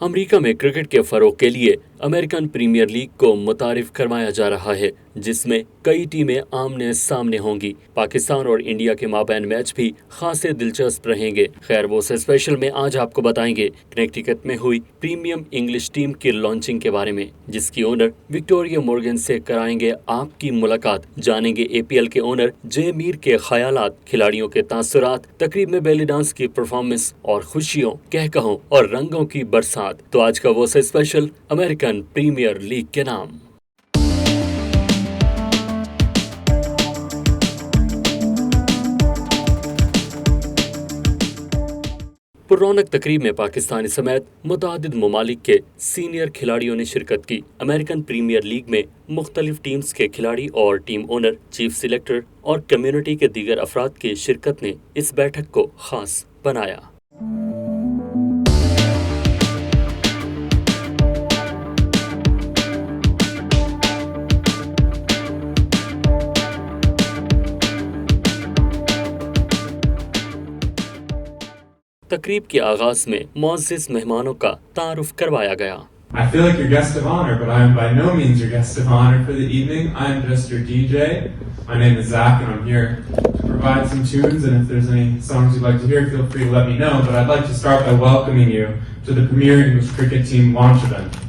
America में cricket के फरोग के लिए अमेरिकन प्रीमियर लीग को मुतारिफ करवाया जा रहा है, जिसमें कई टीमें आमने सामने होंगी। पाकिस्तान और इंडिया के माबैन मैच भी खासे दिलचस्प रहेंगे। खैर वोसा स्पेशल में आज आपको बताएंगे कंटेक्ट में हुई प्रीमियम इंग्लिश टीम की लॉन्चिंग के बारे में, जिसकी ओनर विक्टोरिया मोर्गन से कराएंगे आपकी मुलाकात। जानेंगे एपीएल के ओनर जे मीर के ख्यालात, खिलाड़ियों के तासुरात, तकरीब में बेली डांस की परफॉर्मेंस और खुशियों, कहकहों और रंगों की बरसात। तो आज का वोसा स्पेशल अमेरिकन प्रीमियर लीग के नाम। पुरौनक तकरीब में पाकिस्तानी समेत मुतादिद ममालिक के सीनियर खिलाड़ियों ने शिरकत की। अमेरिकन प्रीमियर लीग में मुख्तलिफ टीम्स के खिलाड़ी और टीम ओनर, चीफ सिलेक्टर और कम्युनिटी के दीगर अफराद की शिरकत ने इस बैठक को खास बनाया। तकरीब के आगाज में मौजूद मेहमानों का तारुफ करवाया गया। I feel like your guest of honor, but I am by no means your guest of honor for the evening. I am just your DJ. My name is Zach, and I'm here to provide some tunes. And if there's any songs you'd like to hear, feel free to let me know. But I'd like to start by welcoming you to the Premier English Cricket Team launch event.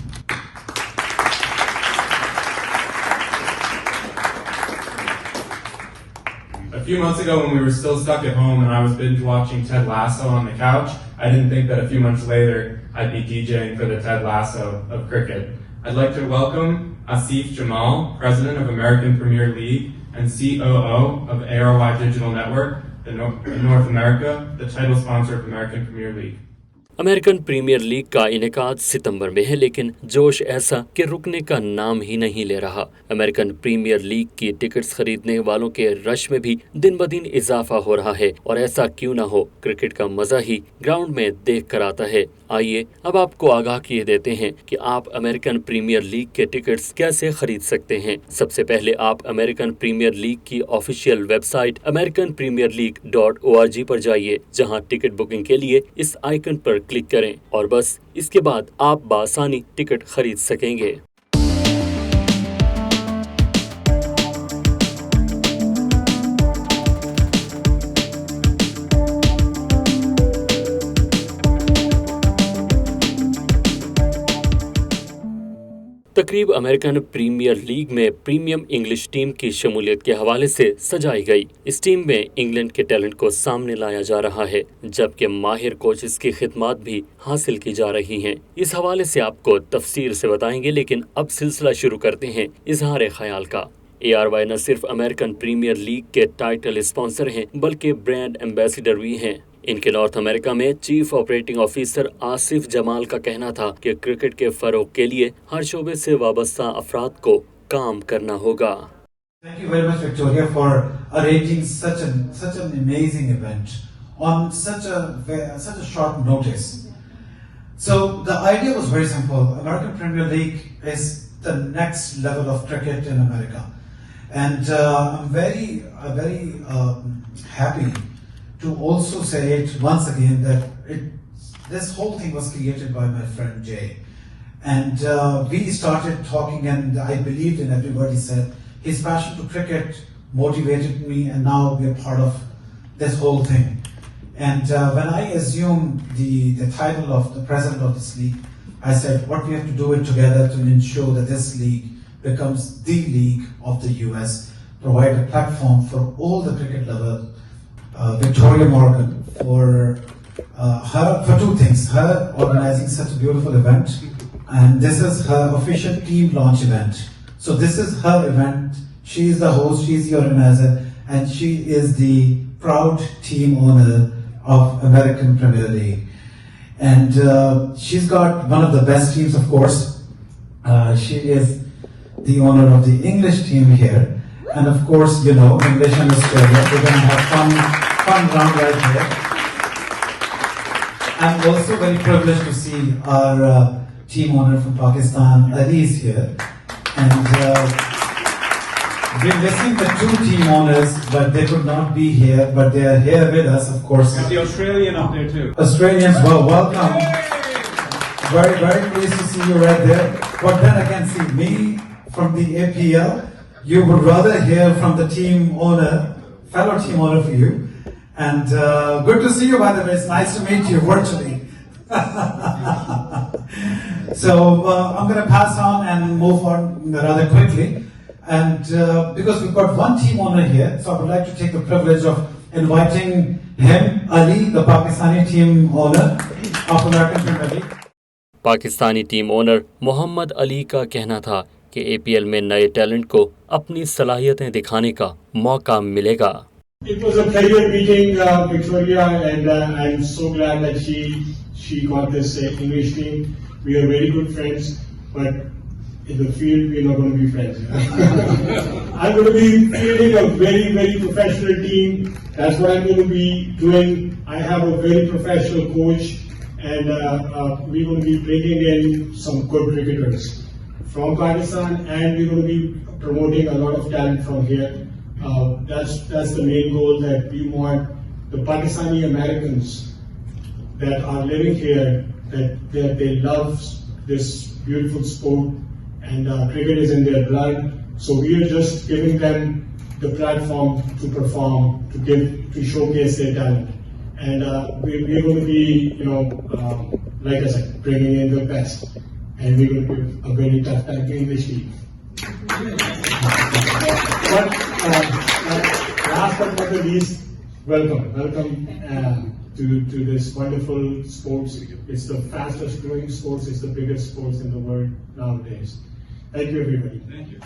A few months ago, when we were still stuck at home and I was binge watching Ted Lasso on the couch, I didn't think that a few months later I'd be DJing for the Ted Lasso of cricket. I'd like to welcome Asif Jamal, President of American Premier League and COO of ARY Digital Network in North America, the title sponsor of American Premier League. American Premier League का इनेकाद सितंबर में है, लेकिन जोश ऐसा कि रुकने का नाम ही नहीं ले रहा। अमेरिकन प्रीमियर लीग की टिकट्स खरीदने वालों के रश में भी दिन ब दिन इजाफा हो रहा है, और ऐसा क्यों ना हो, क्रिकेट का मजा ही ग्राउंड में देख कर आता है। आइए अब आपको आगाह किए देते हैं कि आप अमेरिकन प्रीमियर लीग के टिकट्स कैसे खरीद सकते हैं। सबसे पहले आप अमेरिकन प्रीमियर लीग की ऑफिशियल वेबसाइट americanpremierleague.org पर जाइए, जहां टिकट बुकिंग के लिए इस आइकन पर क्लिक करें और बस इसके बाद आप बासानी टिकट खरीद सकेंगे। तकरीब अमेरिकन प्रीमियर लीग में प्रीमियम इंग्लिश टीम की शमूलियत के हवाले से सजाई गई। इस टीम में इंग्लैंड के टैलेंट को सामने लाया जा रहा है, जबकि माहिर कोचेस की खिदमात भी हासिल की जा रही हैं। इस हवाले से आपको तफसीर से बताएंगे, लेकिन अब सिलसिला शुरू करते हैं इजहार ख्याल का। ARY न सिर्फ अमेरिकन प्रीमियर लीग के टाइटल स्पॉन्सर हैं, बल्कि ब्रांड एम्बेसडर भी हैं। इनके नॉर्थ अमेरिका में chief operating officer Asif Jamal का कहना था कि क्रिकेट के फरोग के लिए हर शोबे से वाबस्ता अफराद को काम करना होगा। Thank you very much, Victoria, for arranging such an amazing event on such a short notice. So the idea was very simple. American Premier League is the next level of cricket in America, and I'm very happy to also say it once again that this whole thing was created by my friend Jay, and we started talking, and I believed in everybody said his passion to cricket motivated me, and now we are part of this whole thing. And when I assumed the title of the president of this league, I said what we have to do it together to ensure that this league becomes the league of the US, provide a platform for all the cricket lovers. Victoria Morgan for two things: her organizing such a beautiful event, and this is her official team launch event. So this is her event. She is the host, she is the organizer, and she is the proud team owner of American Premier League. And she's got one of the best teams, of course. She is the owner of the English team here, and of course, you know, English and Australia. We're going to have fun round right here. I'm also very privileged to see our team owner from Pakistan, Ali, is here. And we're missing the two team owners, but they could not be here, but they are here with us, of course. Got the Australian up there too. Australians, well, welcome. Very, very pleased to see you right there. But then again, see me from the APL. You would rather hear from the team owner, fellow team owner for you. And good to see you, by the way. It's nice to meet you virtually. So I'm going to pass on and move on rather quickly. And because we've got one team owner here, so I would like to take the privilege of inviting him, Ali, the Pakistani team owner of American Premier League. Pakistani team owner Mohammad Ali का कहना था कि APL में नए talent को अपनी सलाहियतें दिखाने का मौका मिलेगा। It was a pleasure meeting Victoria, and I'm so glad that she got this English team. We are very good friends, but in the field we're not going to be friends. I'm going to be fielding a very, very professional team. That's what I'm going to be doing. I have a very professional coach, and we're going to be bringing in some good cricketers from Pakistan, and we're going to be promoting a lot of talent from here. That's the main goal, that we want the Pakistani Americans that are living here, that they love this beautiful sport, and cricket is in their blood. So we are just giving them the platform to perform, to showcase their talent. And we're going to be, like I said, bringing in the best. And we're going to give a very tough time to English league. But last but not the least, welcome to this wonderful sports. It's the fastest growing sports. It's the biggest sports in the world nowadays. Thank you, everybody. Thank you.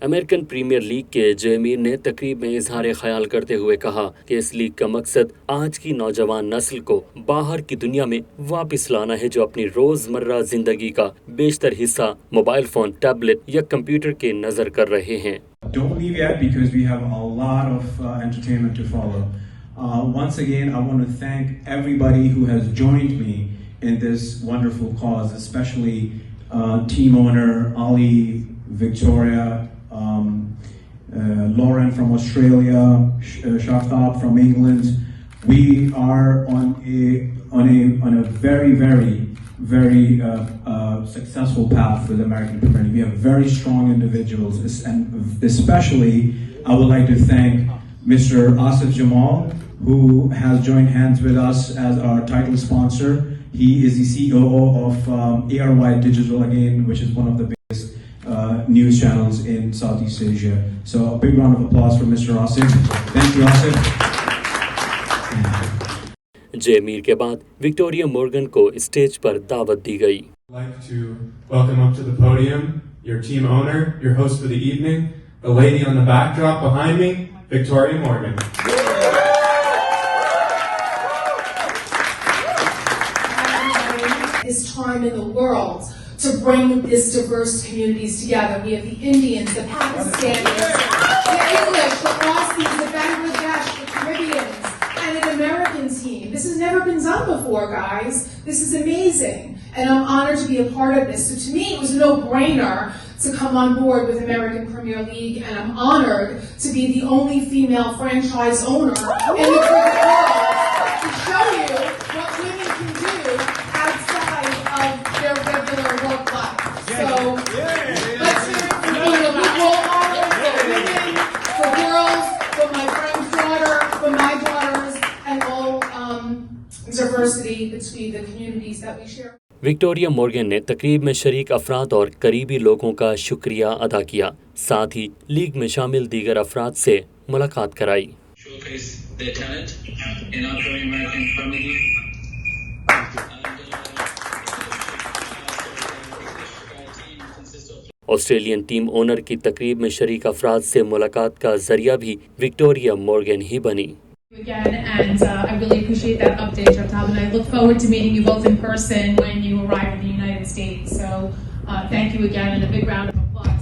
American Premier League के जयमीर ने तकरीब में इजहार ख्याल करते हुए कहा कि इस लीग का मकसद आज की नौजवान नस्ल को बाहर की दुनिया में वापस लाना है, जो अपनी रोजमर्रा जिंदगी का बेशतर हिस्सा मोबाइल फोन, टैबलेट या कंप्यूटर के नजर कर रहे हैं। Don't leave yet, because we have a lot of entertainment to follow. Once again, I want to thank everybody who has joined me in this wonderful cause, especially team owner Ali, Victoria, Lauren from Australia, Shaftab from England. We are on a very, very, very successful path with American Premier League. We have very strong individuals, and especially I would like to thank Mr. Asif Jamal, who has joined hands with us as our title sponsor. He is the COO of ARY Digital, again, which is one of the biggest news channels in Southeast Asia. So a big round of applause for Mr. Asif. Thank you, Asif. जयमीर के बाद Victoria Morgan को stage पर दावत दी गई। I'd like to welcome up to the podium your team owner, your host for the evening, the lady on the backdrop behind me, Victoria Morgan. This time in the world to bring these diverse communities together. We have the Indians, the Pakistanis, the English, the Aussies, the Bangladesh, the Caribbeans, and an American team. This has never been done before, guys. This is amazing. And I'm honored to be a part of this. So to me, it was a no-brainer to come on board with American Premier League, and I'm honored to be the only female franchise owner in the cricket world to show you what women can do outside of their regular work life. So let's hear it for one of the role models, for women, for girls, for my friend's daughter, for my daughters, and all diversity between the communities that we share. Victoria Morgan ने तकरीब में शरीक अफराद और करीबी लोगों का शुक्रिया अदा किया, साथ ही लीग में शामिल दीगर अफराद से मुलाकात कराई। ऑस्ट्रेलियन टीम ओनर की तकरीब में शरीक अफराद से मुलाकात का जरिया भी विक्टोरिया मॉर्गन ही बनी। Again, and I really appreciate that update, Shaftab, and I look forward to meeting you both in person when you arrive in the United States. So thank you again, and a big round of applause.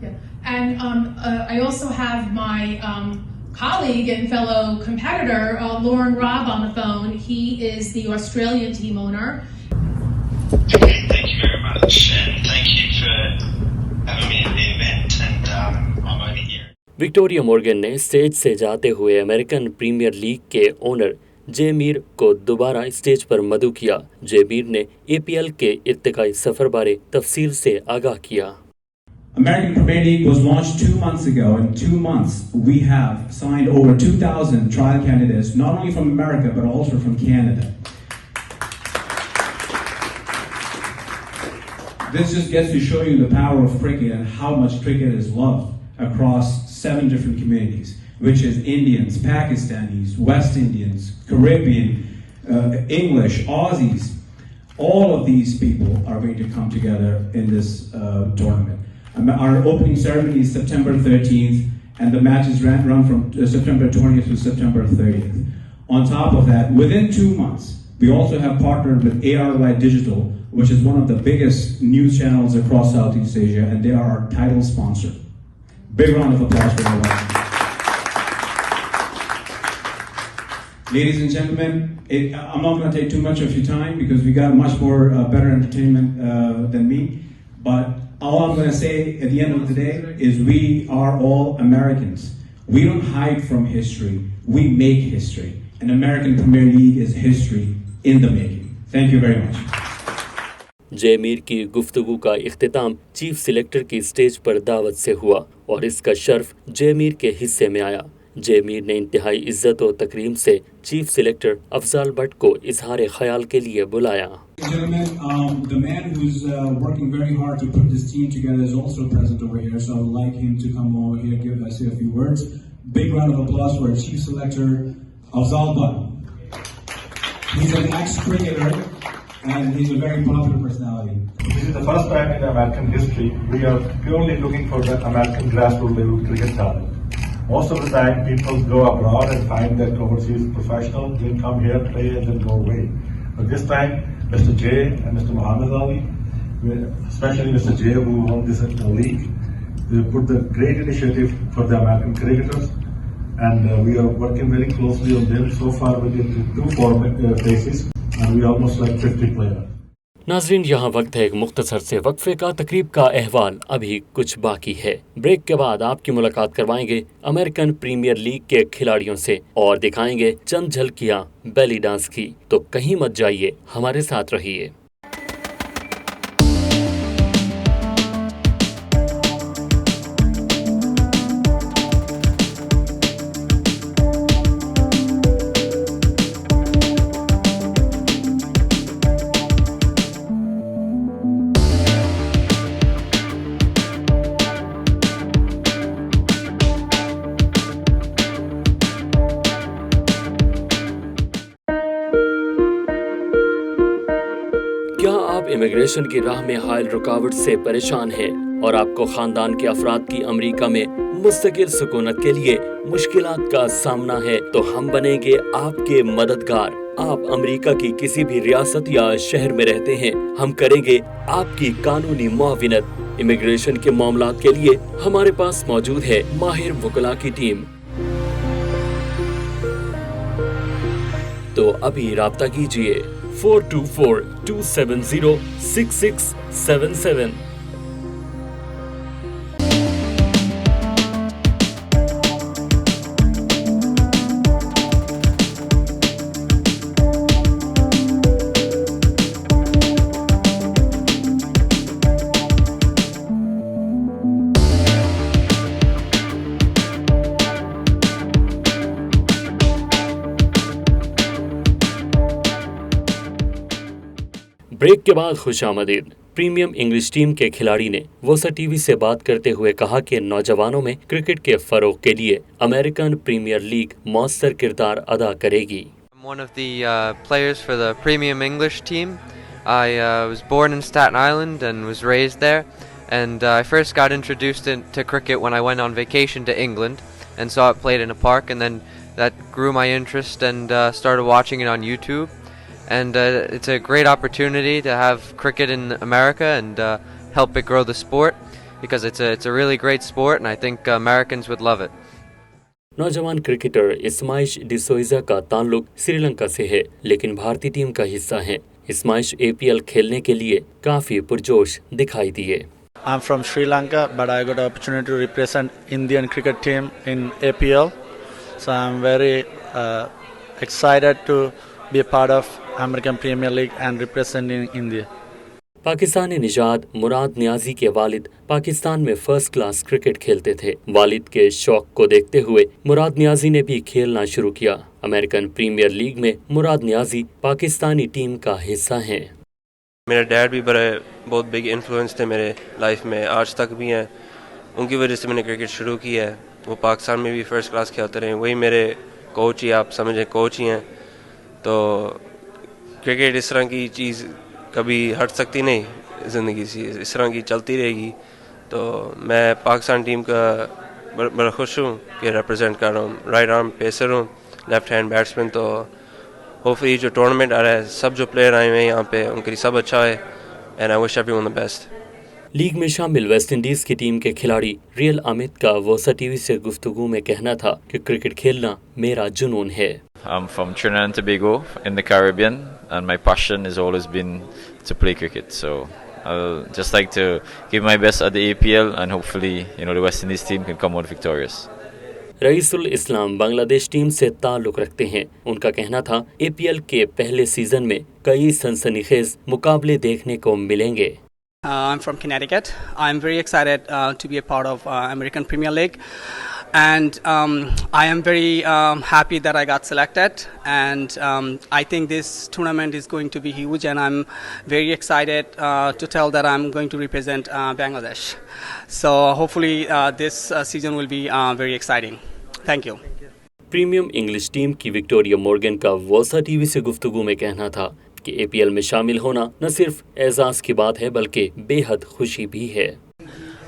Yeah. And I also have my colleague and fellow competitor, Lauren Robb, on the phone. He is the Australian team owner. Thank you very much, and thank you for having me at the event, and I'm over here. Victoria Morgan ने stage से जाते हुए American Premier League के owner जेमीर को दोबारा stage पर मदऊ किया। जेमीर ने APL के इर्तिकाई सफर बारे तफसील से आगाह किया। American Premier League was launched 2 months ago. In 2 months, we have signed over 2,000 trial candidates, not only from America, but also from Canada. This just gets to show you the power of cricket and how much cricket is loved across 7 different communities, which is Indians, Pakistanis, West Indians, Caribbean, English, Aussies. All of these people are going to come together in this tournament. Our opening ceremony is September 13th, and the matches run from September 20th to September 30th. On top of that, within 2 months, we also have partnered with ARY Digital, which is one of the biggest news channels across Southeast Asia, and they are our title sponsor. Big round of applause for them. Ladies and gentlemen, I'm not going to take too much of your time because we got much more better entertainment than me, but all I'm going to say at the end of the day is we are all Americans. We don't hide from history. We make history. And American Premier League is history in the making. Thank you very much. जेमीर की गुफ्तगू का इख्तिताम chief selector की stage पर दावत से हुआ और इसका शर्फ जेमीर के हिस्से में आया। जेमीर ने इंतहाई इज्जत और तकरीम से चीफ सिलेक्टर अफजाल भट्ट को इजहार ख्याल के लिए बुलाया। Gentlemen, the man who's working very hard to put this team together is also present over here, so I would like him to come over here, give us a few words. Big round of applause for our chief selector, Afzal Bhatt. He's an ex-cricketer, and he's a very popular personality. This is the first time in American history we are purely looking for the American grassroots level cricket talent. Most of the time, people go abroad and find that overseas professionals, then come here, play, and then go away. But this time, Mr. J and Mr. Muhammad Ali, especially Mr. J, who won this league, they put the great initiative for the American cricketers, and we are working very closely on them. So far, we did 2 format phases, and we almost like 50 players. नाजरीन, यहाँ वक्त है एक मुख्तसर से वक्फे का। तकरीब का अहवाल अभी कुछ बाकी है। ब्रेक के बाद आपकी मुलाकात करवाएंगे अमेरिकन प्रीमियर लीग के खिलाड़ियों से और दिखाएंगे चंद झलकियाँ बेली डांस की। तो कहीं मत जाइए, हमारे साथ रहिए। इमिग्रेशन की राह में हायल रुकावट से परेशान हैं और आपको खानदान के अफराद की अमेरिका में मुस्तकिल सुकूनत के लिए मुश्किलात का सामना है, तो हम बनेंगे आपके मददगार। आप अमेरिका की किसी भी रियासत या शहर में रहते हैं, हम करेंगे आपकी कानूनी मुआविनत। इमिग्रेशन के मामलात के लिए हमारे पास मौजूद है माहिर वकला की टीम। तो अभी राब्ता कीजिए 424-270-6677। ब्रेक के बाद खुशामदीद। प्रीमियम इंग्लिश टीम के खिलाड़ी ने वोसा टीवी से बात करते हुए कहा कि नौजवानों में क्रिकेट के फरोग के लिए अमेरिकन प्रीमियर लीग मौसर किरदार अदा करेगी। I'm one of the players for the Premium English team. I was born in Staten Island and was raised there, and I first got introduced to cricket when I went on vacation to England and saw it played in a park, and then that grew my interest and started watching it on YouTube. And it's a great opportunity to have cricket in America and help it grow the sport, because it's a really great sport and I think Americans would love it. नौजवान cricketer इस्माइश डिसोइजा का ताल्लुक श्रीलंका से है, लेकिन भारतीय team का हिस्सा है। इस्माइश APL खेलने के लिए काफी पुरजोश दिखाई दिए। I'm from Sri Lanka, but I got the opportunity to represent Indian cricket team in APL. So I'm very excited to be a part of American Premier League and representing India. Pakistani निजात मुराद नियाजी के वालिद पाकिस्तान में first class cricket खेलते थे। वालिद के शौक को देखते हुए मुराद नियाजी ने भी खेलना शुरू किया। अमेरिकन प्रीमियर लीग में मुराद नियाजी पाकिस्तानी टीम का हिस्सा हैं। मेरे डैड भी बहुत बिग इन्फ्लुएंस थे मेरे लाइफ में, आज तक भी हैं। उनकी वजह से मैंने क्रिकेट शुरू की है। वो पाकिस्तान में भी फर्स्ट क्लास खेलते रहे, वही मेरे कोच ही, आप समझे कोच ही हैं। तो क्रिकेट इस तरह की चीज़ कभी हट सकती नहीं ज़िंदगी से, इस तरह की चलती रहेगी। तो मैं पाकिस्तान टीम का बड़ा खुश हूँ कि रिप्रेजेंट कर रहा हूँ। राइट आर्म पेसर हूँ, लेफ्ट हैंड बैट्समैन। तो होपफुली जो टूर्नामेंट आ रहा है, सब जो प्लेयर आए हुए हैं यहाँ पे, उनके लिए सब अच्छा है। And I wish everyone the best. League में शामिल वेस्ट इंडीज की टीम के खिलाड़ी रियल अमित का वोसा टीवी से गुफ्तगू में कहना था कि क्रिकेट खेलना मेरा जुनून है। I'm from Trinidad and Tobago in the Caribbean, and my passion has always been to play cricket. So I'll just like to give my best at the APL, and hopefully, the West Indies team can come out victorious. Raisul Islam Bangladesh team से ताल्लुक रखते हैं। उनका कहना था APL के पहले season में कई सनसनीखेज मुकाबले देखने को मिलेंगे। I'm from Connecticut. I'm very excited to be a part of American Premier League. And I am very happy that I got selected, and I think this tournament is going to be huge, and I'm very excited to tell that I'm going to represent Bangladesh. So hopefully this season will be very exciting. Thank you. Premium English team की Victoria Morgan का वोसा TV से गुफ्तगू में कहना था कि APL में शामिल होना न सिर्फ एजाज की बात है बल्कि बेहद खुशी भी है।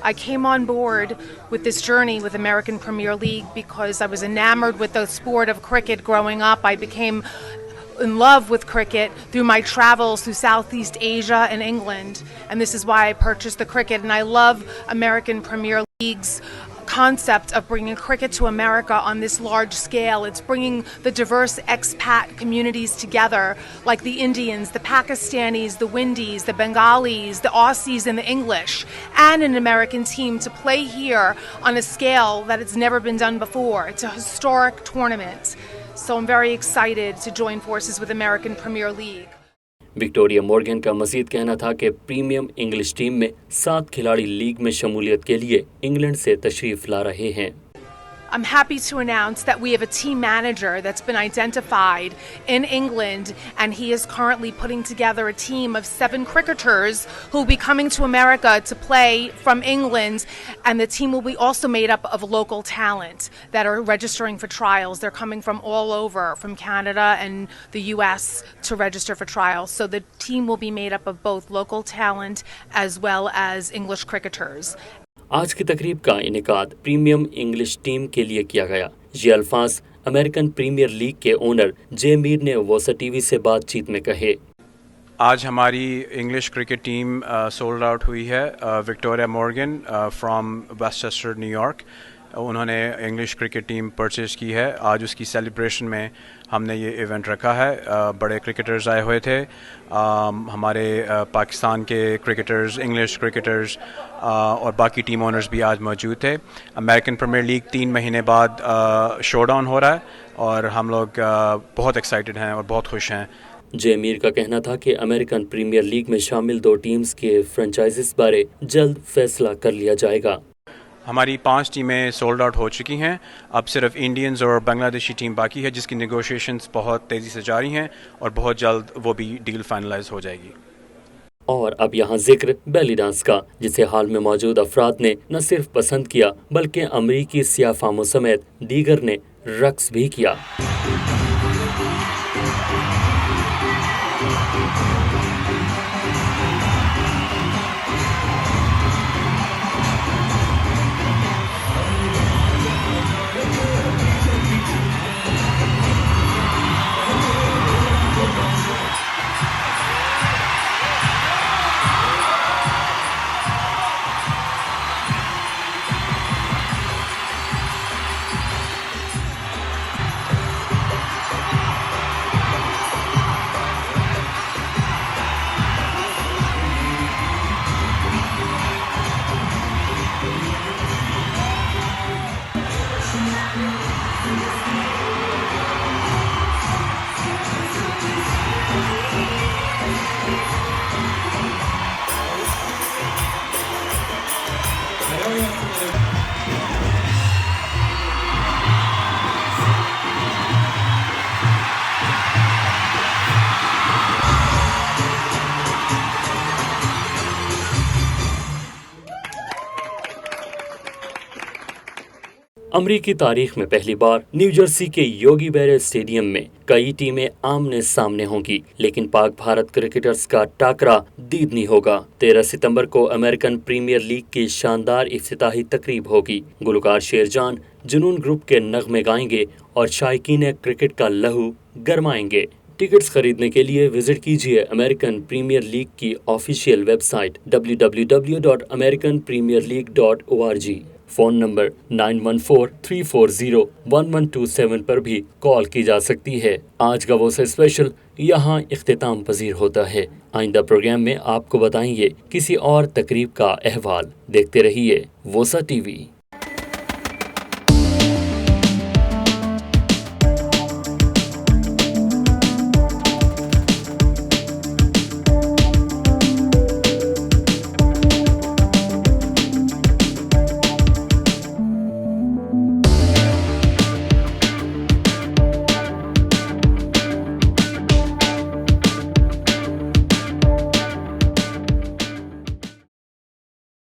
I came on board with this journey with American Premier League because I was enamored with the sport of cricket growing up. I became in love with cricket through my travels through Southeast Asia and England, and this is why I purchased the cricket. And I love American Premier League's concept of bringing cricket to America on this large scale. It's bringing the diverse expat communities together, like the Indians, the Pakistanis, the Windies, the Bengalis, the Aussies, and the English, and an American team to play here on a scale that it's never been done before. It's a historic tournament. So I'm very excited to join forces with American Premier League. Victoria Morgan का मजीद कहना था कि premium English team में 7 खिलाड़ी league में शमूलियत के लिए इंग्लैंड से तशरीफ ला रहे हैं। I'm happy to announce that we have a team manager that's been identified in England, and he is currently putting together a team of 7 cricketers who will be coming to America to play from England, and the team will be also made up of local talent that are registering for trials. They're coming from all over, from Canada and the US to register for trials. So the team will be made up of both local talent as well as English cricketers. आज की तकरीब का इनेकाद premium English team के लिए किया गया। ये अल्फाज अमेरिकन प्रीमियर लीग के ओनर जे मीर ने वोसा टीवी से बातचीत में कहे। आज हमारी English cricket team sold out हुई है। Victoria Morgan from Westchester New York, उन्होंने इंग्लिश क्रिकेट टीम परचेज़ की है। आज उसकी सेलिब्रेशन में हमने ये इवेंट रखा है। बड़े क्रिकेटर्स आए हुए थे, हमारे पाकिस्तान के क्रिकेटर्स, इंग्लिश क्रिकेटर्स और बाकी टीम ओनर्स भी आज मौजूद थे। अमेरिकन प्रीमियर लीग 3 महीने बाद शोडाउन हो रहा है और हम लोग बहुत एक्साइटेड हैं और बहुत खुश हैं। जेमीर का कहना था कि अमेरिकन प्रीमियर लीग में शामिल 2 टीम्स के फ्रेंचाइजीज बारे जल्द फैसला कर लिया जाएगा। हमारी 5 टीमें सोल्ड आउट हो चुकी हैं। अब सिर्फ इंडियंस और बांग्लादेशी टीम बाकी है जिसकी नेगोशिएशंस बहुत तेज़ी से जारी हैं और बहुत जल्द वो भी डील फाइनलाइज हो जाएगी। और अब यहाँ जिक्र बेली डांस का, जिसे हाल में मौजूद अफराद ने न सिर्फ पसंद किया बल्कि अमरीकी सियाफामों समेत दीगर ने रक्स भी किया। अमेरिकी तारीख में पहली बार न्यू जर्सी के योगी बेरे स्टेडियम में कई टीमें आमने सामने होंगी, लेकिन पाक भारत क्रिकेटर्स का टाकरा दीदनी होगा। 13 सितंबर को अमेरिकन प्रीमियर लीग की शानदार इफ्तिताही तकरीब होगी। गुलकार शेरजान जुनून ग्रुप के नगमे गाएंगे और शायकीन क्रिकेट का लहू गरमाएंगे। टिकट्स खरीदने के लिए विजिट कीजिए अमेरिकन प्रीमियर लीग की official website www.americanpremierleague.org। Phone number 9143401127 पर भी कॉल की जा सकती है। आज का वोसा स्पेशल यहाँ इख्तिताम पजीर होता है। आइंदा प्रोग्राम में आपको बताएंगे किसी और तकरीब का अहवाल। देखते रहिए वोसा टीवी।